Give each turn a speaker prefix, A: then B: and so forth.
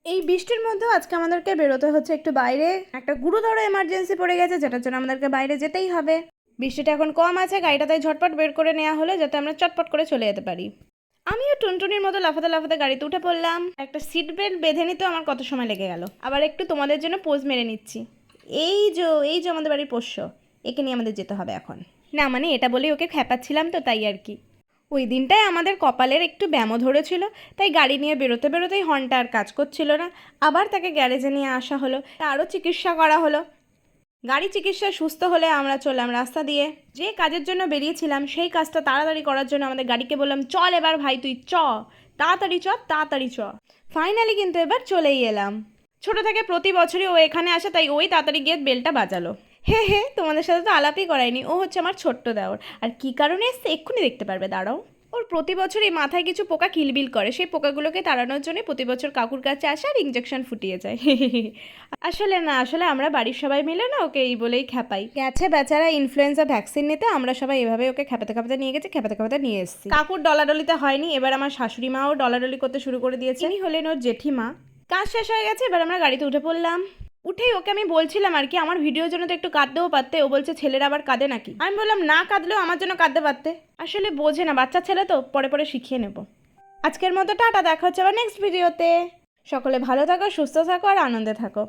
A: এই বৃষ্টির মধ্যেও আজকে আমাদেরকে বেরোতে হচ্ছে একটু বাইরে। একটা গুরুতর এমার্জেন্সি পড়ে গেছে, যেটার জন্য আমাদেরকে বাইরে যেতেই হবে। বৃষ্টিটা এখন কম আছে, গাড়িটা তাই ঝটপট বের করে নেওয়া হলো যাতে আমরা চটপট করে চলে যেতে পারি। আমিও টুনটুনির মতো লাফাতে লাফাতে গাড়িতে উঠে পড়লাম। একটা সিট বেল্ট বেঁধে নিতেও আমার কত সময় লেগে গেল। আবার একটু তোমাদের জন্য পোজ মেরে নিচ্ছি। এই যে আমাদের বাড়ির পোষ্য, একে নিয়ে আমাদের যেতে হবে এখন। না মানে এটা বলেই ওকে খ্যাপাচ্ছিলাম তো, তাই আর কি। ওই দিনটায় আমাদের কপালের একটু ব্যামো ধরেছিল, তাই গাড়ি নিয়ে বেরোতে বেরোতেই হর্নটা আর কাজ করছিল না। আবার তাকে গ্যারেজে নিয়ে আসা হলো, তারও চিকিৎসা করা হলো। গাড়ি চিকিৎসায় সুস্থ হলে আমরা চললাম রাস্তা দিয়ে। যে কাজের জন্য বেরিয়েছিলাম সেই কাজটা তাড়াতাড়ি করার জন্য আমাদের গাড়িকে বললাম, চল এবার ভাই তুই তাড়াতাড়ি তাড়াতাড়ি ফাইনালি কিন্তু এবার চলেই এলাম। ছোট থেকে প্রতি বছরই ও এখানে আসে, তাই ওই তাড়াতাড়ি গিয়ে বেলটা বাজালো। হে তোমাদের সাথে তো আলাপই করায়নি, ও হচ্ছে আমার ছোট্ট দেওর। আর কি কারণে এসছে এক্ষুনি দেখতে পারবে, দাঁড়াও। ওর প্রতি বছরই মাথায় কিছু পোকা কিলবিল করে, সেই পোকাগুলোকে তাড়ানোর জন্য প্রতি বছর কাকুর কাছে আসে আর ইঞ্জেকশন ফুটিয়ে যায়। আসলে আমরা বাড়ির সবাই মিলে না ওকে এই বলেই খ্যাপাই। গেছে বেচারা ইনফ্লুয়েঞ্জা ভ্যাকসিন নিতে, আমরা সবাই এভাবে ওকে খেপাতে খেপাতে নিয়ে গেছি, খেপাতে খেপাতে নিয়ে এসেছি। কাকুর ডলাডলিতে হয়নি, এবার আমার শাশুড়ি মাও ডলাডলি করতে শুরু করে দিয়েছে। ইনি হলেন ওর জেঠিমা। কাজ শেষ হয়ে গেছে, এবার আমরা গাড়িতে উঠে পড়লাম। উঠেই ওকে আমি বলছিলাম আর কি, আমার ভিডিওর জন্য তো একটু কাঁদতেও পারতে। ও বলছে ছেলেরা আবার কাঁদে নাকি। আমি বললাম না কাঁদলেও আমার জন্য কাঁদতে পারতে। আসলে বোঝে না, বাচ্চা ছেলে তো, পরে পরে শিখিয়ে নেব। আজকের মতো টাটা, দেখা হচ্ছে আবার নেক্সট ভিডিওতে। সকলে ভালো থাকো, সুস্থ থাকো আর আনন্দে থাকো।